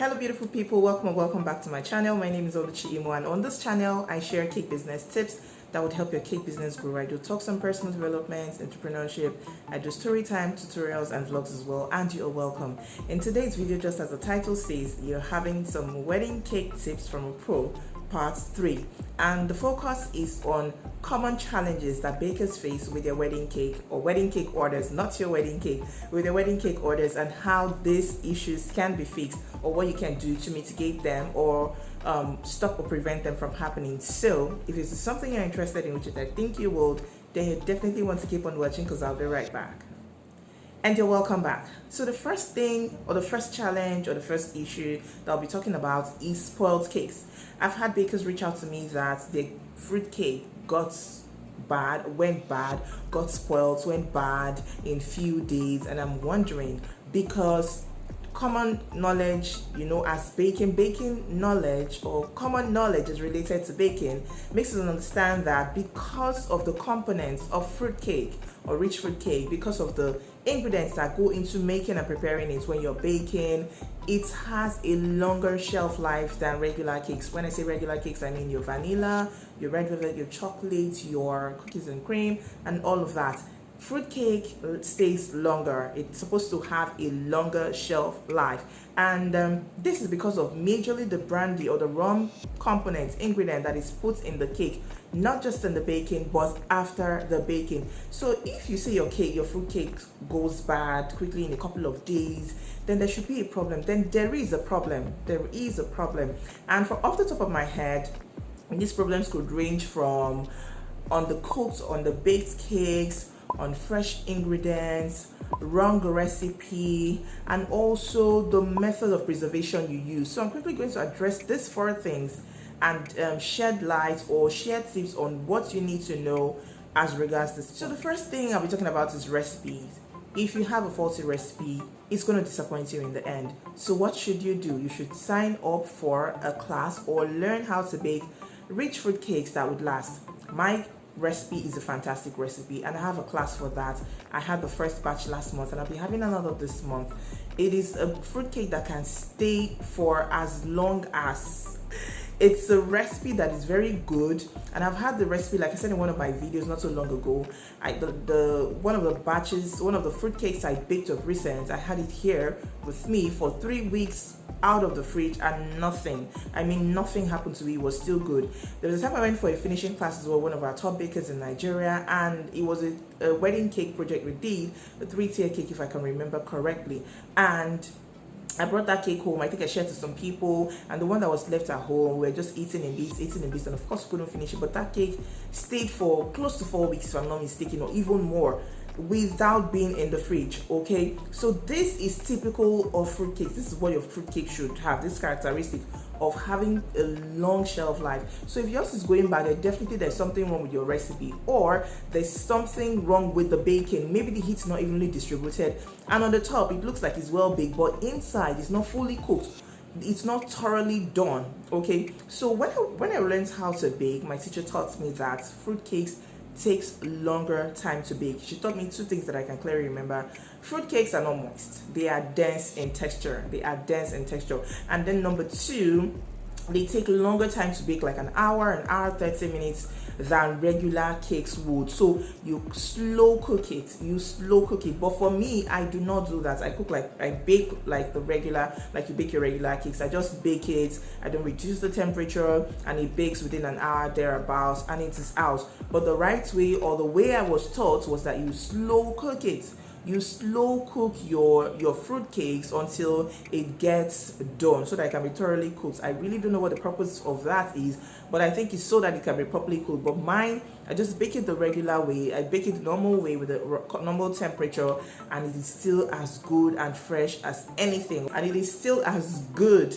Hello beautiful people, welcome and welcome back to my channel. My name is Oluchi Imoh, and on this channel I share cake business tips that would help your cake business grow. I do talks on personal development, entrepreneurship, I do story time, tutorials and vlogs as well, and you are welcome. In today's video, just as the title says, you're having some wedding cake tips from a pro, part 3, and the focus is on common challenges that bakers face with their wedding cake or wedding cake orders, not your wedding cake, with their wedding cake orders, and how these issues can be fixed or what you can do to mitigate them or stop or prevent them from happening. So if this is something you're interested in, which I think you will, then you definitely want to keep on watching because I'll be right back. And you're welcome back. So the first thing, or the first challenge, or the first issue that I'll be talking about is spoiled cakes. I've had bakers reach out to me that their fruitcake got spoiled, went bad in few days, and I'm wondering, because common knowledge, as baking knowledge or common knowledge is related to baking, makes us understand that because of the components of fruitcake or rich fruitcake, because of the ingredients that go into making and preparing it when you're baking, it has a longer shelf life than regular cakes. When I say regular cakes, I mean your vanilla, your red velvet, your chocolate, your cookies and cream, and all of that. Fruitcake stays longer. It's supposed to have a longer shelf life, and this is because of majorly the brandy or the rum component ingredient that is put in the cake, not just in the baking but after the baking. So if you say your fruitcake goes bad quickly in a couple of days, then there should be a problem. Then there is a problem. And from off the top of my head, these problems could range from on the baked cakes, on fresh ingredients, wrong recipe, and also the method of preservation you use. So I'm quickly going to address these 4 things and shed light or share tips on what you need to know as regards this. So the first thing I'll be talking about is recipes. If you have a faulty recipe, it's going to disappoint you in the end. So what should you do? You should sign up for a class or learn how to bake rich fruit cakes that would last. My recipe is a fantastic recipe, and I have a class for that. I had the first batch last month and I'll be having another this month. It is a fruitcake that can stay for as long as it's a recipe that is very good, and I've had the recipe, like I said in one of my videos not so long ago. One of the fruitcakes I baked of recent, I had it here with me for 3 weeks out of the fridge, and nothing happened to it. It was still good. There was a time I went for a finishing class as well, one of our top bakers in Nigeria, and it was a wedding cake project we did, a 3-tier cake if I can remember correctly, and I brought that cake home. I think I shared to some people, and the one that was left at home, we were just eating in this, and of course couldn't finish it. But that cake stayed for close to 4 weeks, if I'm not mistaken, or even more, without being in the fridge. Okay, so this is typical of fruitcakes. This is what your fruitcake should have, this characteristic of having a long shelf life. So if yours is going bad, there's something wrong with your recipe, or there's something wrong with the baking. Maybe the heat's not evenly distributed, and on the top it looks like it's well baked, but inside it's not fully cooked, it's not thoroughly done. Okay, so when I learned how to bake, my teacher taught me that fruitcakes takes longer time to bake. She taught me 2 things that I can clearly remember. Fruitcakes are not moist, they are dense in texture. And then number 2, they take longer time to bake, like an hour 30 minutes than regular cakes would. So you slow cook it. But for me, I do not do that. I bake like you bake your regular cakes. I just bake it, I don't reduce the temperature, and it bakes within an hour thereabouts, and it is out. But the right way, or the way I was taught, was that you slow cook it. You slow cook your fruit cakes until it gets done, so that it can be thoroughly cooked. I really don't know what the purpose of that is, but I think it's so that it can be properly cooked. But mine, I just bake it the regular way. I bake it the normal way with the normal temperature, and it is still as good and fresh as anything, and it is still as good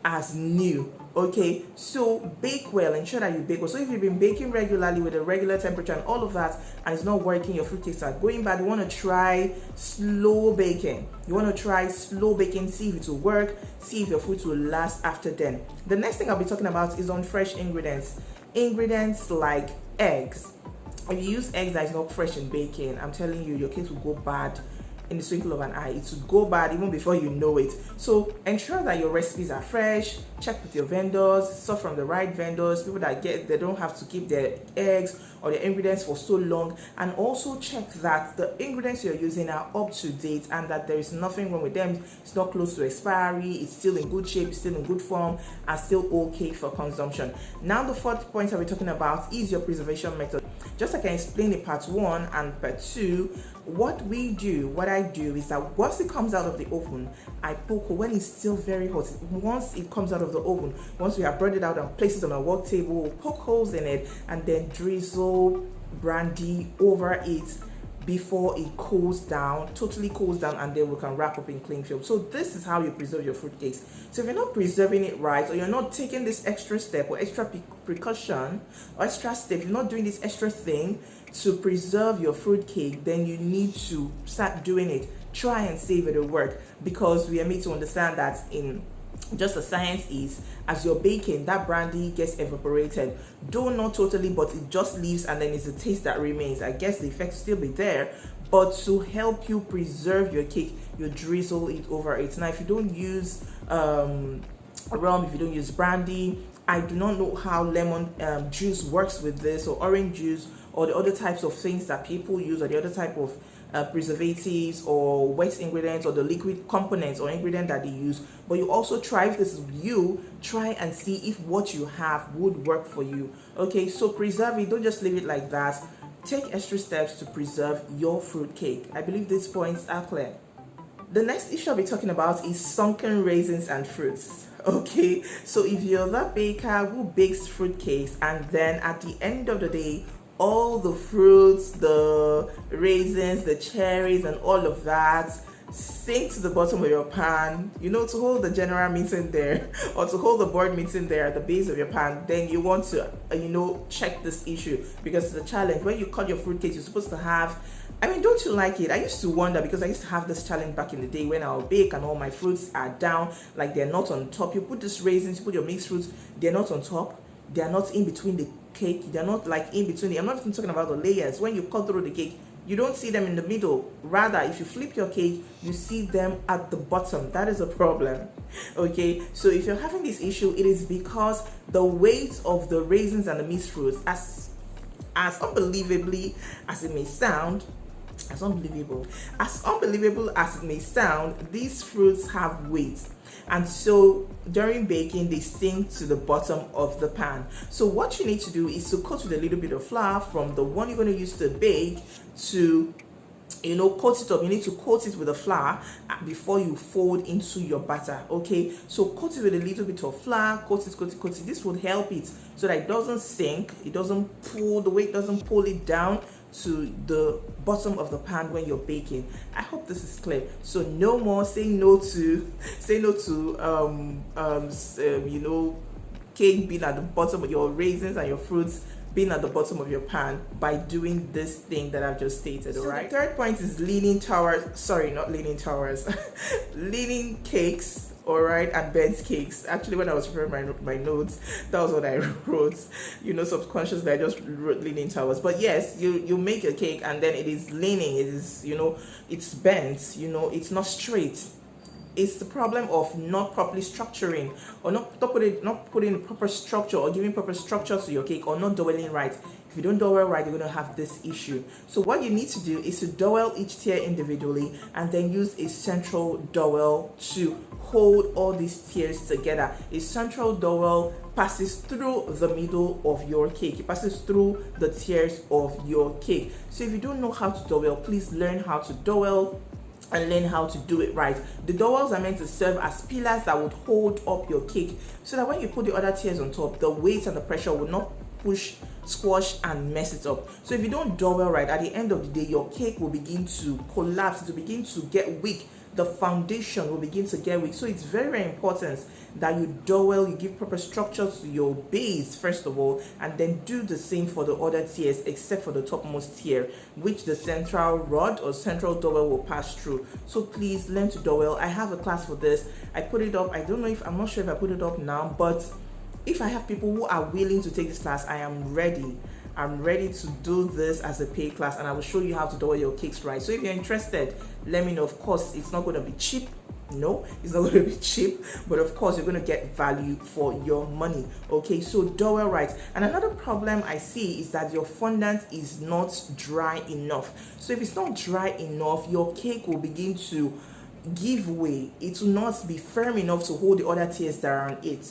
as new. Okay, so bake well, ensure that you bake well. So if you've been baking regularly with a regular temperature and all of that, and it's not working, your fruitcakes are going bad, you want to try slow baking. See if it will work, see if your fruit will last after then. The next thing I'll be talking about is on fresh ingredients like eggs. If you use eggs that is not fresh in baking, I'm telling you, your cakes will go bad in the twinkle of an eye. It would go bad even before you know it. So ensure that your recipes are fresh. Check with your vendors, source from the right vendors, people that they don't have to keep their eggs or their ingredients for so long, and also check that the ingredients you're using are up to date and that there is nothing wrong with them. It's not close to expiry, it's still in good shape, it's still in good form, and still okay for consumption. Now the fourth point that we're talking about is your preservation method. Just like I explained in part 1 and part 2, what I do is that once it comes out of the oven, I poke when it's still very hot. Once it comes out of the oven, once we have brought it out and placed it on a work table, poke holes in it and then drizzle brandy over it before it cools down, totally cools down, and then we can wrap up in cling film. So this is how you preserve your fruitcakes. So if you're not preserving it right, or you're not taking this extra step or extra precaution or extra step, you're not doing this extra thing to preserve your fruitcake, then you need to start doing it. Try and save it at work, because we are made to understand that in just the science is, as you're baking, that brandy gets evaporated, though not totally, but it just leaves, and then it's the taste that remains. I guess the effect will still be there, but to help you preserve your cake, you drizzle it over it. Now if you don't use rum, if you don't use brandy, I do not know how lemon juice works with this, or orange juice, or the other types of things that people use, or the other type of preservatives or wet ingredients, or the liquid components or ingredient that they use. But you also try, if this is you, try and see if what you have would work for you. Okay, so preserve it, don't just leave it like that. Take extra steps to preserve your fruit cake. I believe these points are clear. The next issue I'll be talking about is sunken raisins and fruits. Okay, so if you're that baker who bakes fruit cakes and then at the end of the day, all the fruits, the raisins, the cherries, and all of that sink to the bottom of your pan, to hold the general meeting there, or to hold the board meeting there at the base of your pan, then you want to, check this issue, because it's a challenge. When you cut your fruit cake, you're supposed to have, don't you like it? I used to wonder, because I used to have this challenge back in the day when I would bake and all my fruits are down, like they're not on top. You put these raisins, you put your mixed fruits, they're not on top, they're not in between the cake, they're not like in between. I'm not even talking about the layers. When you cut through the cake, you don't see them in the middle. Rather, if you flip your cake, you see them at the bottom. That is a problem. Okay, so if you're having this issue, it is because the weight of the raisins and the mixed fruits, as unbelievably as it may sound, as unbelievable as it may sound, these fruits have weight, and so during baking they sink to the bottom of the pan. So what you need to do is to coat with a little bit of flour from the one you're going to use to bake to coat it up. You need to coat it with the flour before you fold into your batter. Okay, so coat it with a little bit of flour, coat it. This would help it so that it doesn't sink, it doesn't pull, the weight doesn't pull it down to the bottom of the pan when you're baking. I hope this is clear. So no more say no to cake being at the bottom of your raisins and your fruits being at the bottom of your pan by doing this thing that I've just stated. All right. The third point is leaning cakes. All right, and bent cakes. Actually, when I was preparing my notes, that was what I wrote. Subconsciously I just wrote leaning towers. But yes, you make a cake and then it is leaning. It is it's bent. It's not straight. It's the problem of not properly structuring, or not putting proper structure, or giving proper structure to your cake, or not doweling right. If you don't dowel right, you're going to have this issue. So what you need to do is to dowel each tier individually, and then use a central dowel to hold all these tiers together. A central dowel passes through the middle of your cake. It passes through the tiers of your cake. So if you don't know how to dowel, please learn how to dowel and learn how to do it right. The dowels are meant to serve as pillars that would hold up your cake, so that when you put the other tiers on top, the weight and the pressure will not push, squash, and mess it up. So if you don't dowel right, at the end of the day, your cake will begin to collapse, it will begin to get weak, the foundation will begin to get weak. So it's very, very important that you dowel, you give proper structure to your base first of all, and then do the same for the other tiers, except for the topmost tier, which the central rod or central dowel will pass through. So please learn to dowel. I have a class for this. I put it up. I'm not sure if I put it up now, but if I have people who are willing to take this class, I am ready. I'm ready to do this as a paid class, and I will show you how to dough your cakes right. So if you're interested, let me know. Of course, it's not going to be cheap. No, it's not going to be cheap, but of course you're going to get value for your money. Okay, so dough right. And another problem I see is that your fondant is not dry enough. So if it's not dry enough, your cake will begin to give way. It will not be firm enough to hold the other tiers that are on it.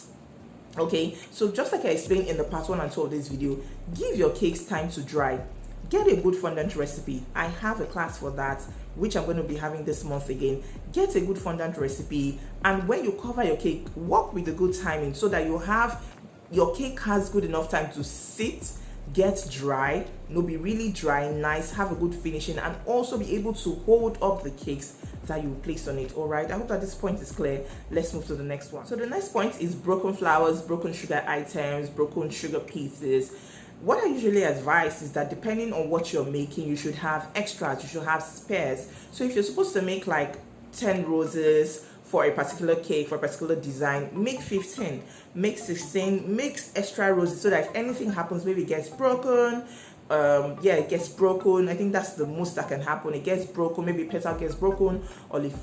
Okay, so just like I explained in the part 1 and 2 of this video, give your cakes time to dry. Get a good fondant recipe. I have a class for that, which I'm going to be having this month again. Get a good fondant recipe, and when you cover your cake, work with the good timing so that your cake has good enough time to sit, get dry, be really dry, nice, have a good finishing, and also be able to hold up the cakes that you place on it. All right, I hope that this point is clear. Let's move to the next one. So the next point is broken flowers, broken sugar items, broken sugar pieces. What I usually advise is that depending on what you're making, you should have extras, you should have spares. So if you're supposed to make like 10 roses for a particular cake, for a particular design, make 15, make 16, make extra roses so that if anything happens, maybe it gets broken, it gets broken. I think that's the most that can happen. It gets broken, maybe petal gets broken, or it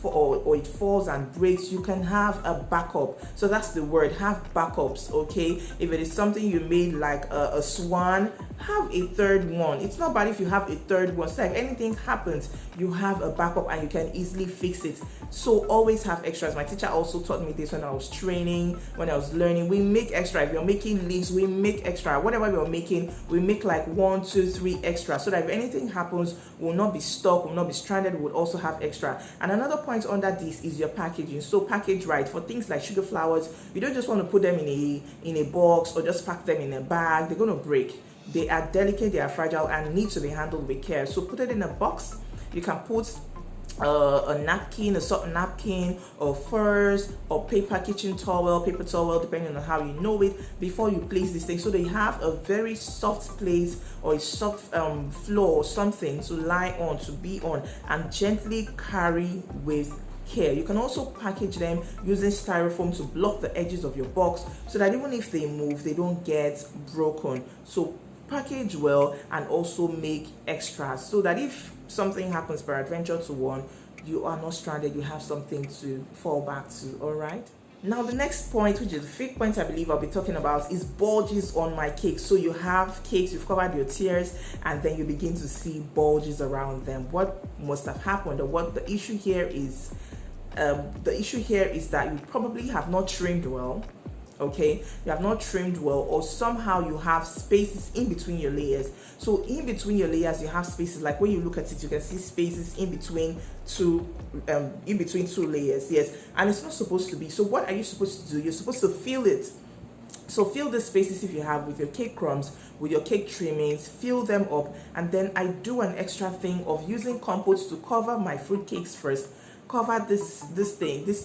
falls and breaks. You can have a backup. So that's the word, have backups. Okay, if it is something you made like a swan, have a third one. It's not bad if you have a third one, so if anything happens, you have a backup and you can easily fix it. So always have extras. My teacher also taught me this when I was training, when I was learning. We make extra. If you're making leaves, we make extra. Whatever we're making, we make like 1, 2, 3 extra, so that if anything happens, we'll not be stuck, we'll not be stranded, we'll also have extra. And another point under this is your packaging. So package right. For things like sugar flowers, you don't just want to put them in a box or just pack them in a bag. They're going to break. They are delicate, they are fragile, and need to be handled with care. So put it in a box. You can put a napkin, a soft napkin, or furs, or paper kitchen towel, paper towel, depending on how you know it, before you place this thing, so they have a very soft place or a soft floor or something to lie on, to be on, and gently carry with care. You can also package them using styrofoam to block the edges of your box so that even if they move, they don't get broken. So package well and also make extras so that if something happens peradventure to one, you are not stranded, you have something to fall back to. All right, now the next point, which is the 5th point I believe I'll be talking about, is bulges on my cake. So you have cakes, you've covered your tiers, and then you begin to see bulges around them. What must have happened, or what the issue here is, that you probably have not trimmed well. Okay, you have not trimmed well, or somehow you have spaces in between your layers. So in between your layers, you have spaces, like when you look at it, you can see spaces in between two layers. Yes, and it's not supposed to be. So what are you supposed to do? You're supposed to fill it. So fill the spaces if you have with your cake crumbs, with your cake trimmings, fill them up. And then I do an extra thing of using compotes to cover my fruitcakes first. Cover this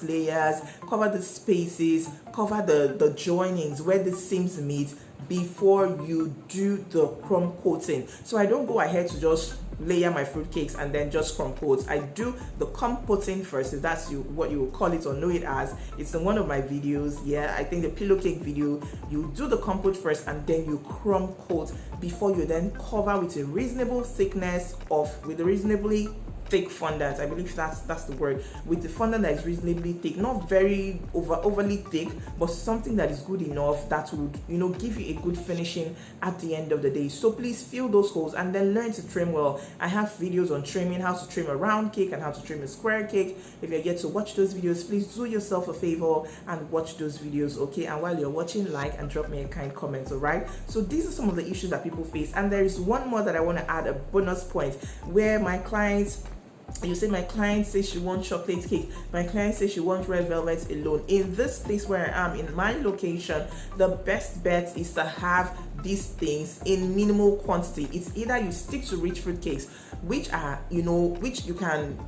layers, cover the spaces, cover the joinings where the seams meet before you do the crumb coating. So I don't go ahead to just layer my fruitcakes and then just crumb coat. I do the compoting first, if that's what you will call it or know it as. It's in one of my videos. Yeah, I think the pillowcake video. You do the compote first and then you crumb coat before you then cover with a reasonable thickness with a reasonably thick fondant. I believe that's the word, with the fondant that is reasonably thick, not very overly thick, but something that is good enough that would give you a good finishing at the end of the day. So please fill those holes and then learn to trim well. I have videos on trimming, how to trim a round cake and how to trim a square cake. If you're yet to watch those videos, please do yourself a favor and watch those videos. Okay, and while you're watching, like and drop me a kind comment. All right, so these are some of the issues that people face, and there is one more that I want to add, a bonus point, where my clients, you say, my client says she wants chocolate cake, my client says she wants red velvet alone. In this place where I am, in my location, the best bet is to have these things in minimal quantity. It's either you stick to rich fruit cakes, which you can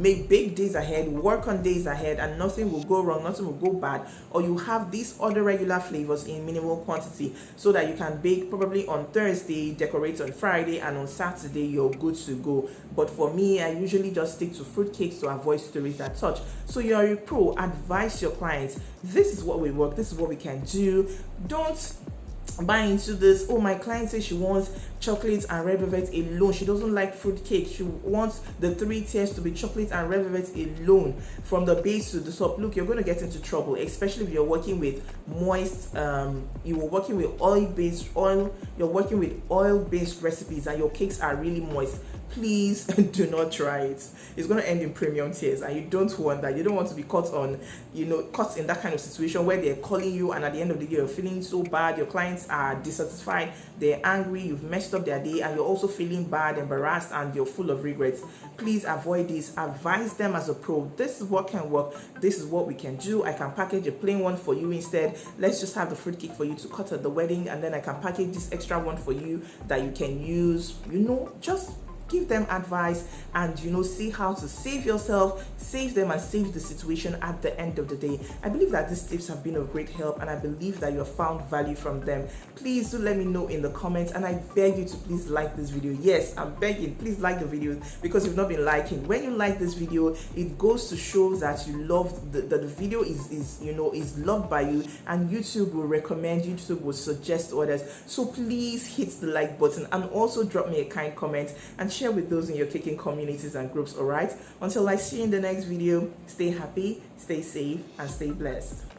make, bake days ahead, work on days ahead, and nothing will go wrong, nothing will go bad, or you have these other regular flavors in minimal quantity so that you can bake probably on Thursday, decorate on Friday, and on Saturday you're good to go. But for me, I usually just stick to fruit cakes to avoid stories that touch. So you're a pro, advise your clients, this is what we work, this is what we can do. Don't buy into this, oh, my client says she wants chocolate and red velvet alone. She doesn't like fruitcake. She wants the 3 tiers to be chocolate and red velvet alone, from the base to the top. Look, you're going to get into trouble, especially if you're working with moist, you were working with you're working with oil-based recipes and your cakes are really moist. Please do not try it. It's going to end in premium tears, and you don't want that. You don't want to be caught caught in that kind of situation where they're calling you, and at the end of the day you're feeling so bad. Your clients are dissatisfied, they're angry, you've messed up their day, and you're also feeling bad, embarrassed, and you're full of regrets. Please avoid this. Advise them as a pro. This is what can work. This is what we can do. I can package a plain one for you instead. Let's just have the fruitcake for you to cut at the wedding, and then I can package this extra one for you that you can use. Just give them advice and see how to save yourself, save them, and save the situation at the end of the day. I believe that these tips have been of great help, and I believe that you have found value from them. Please do let me know in the comments, and I beg you to please like this video. Yes, I'm begging, please like the video, because you've not been liking. When you like this video, it goes to show that you love that the video is loved by you, and YouTube will recommend, YouTube will suggest others. So please hit the like button, and also drop me a kind comment and share with those in your caking communities and groups. All right, until I see you in the next video, stay happy, stay safe, and stay blessed.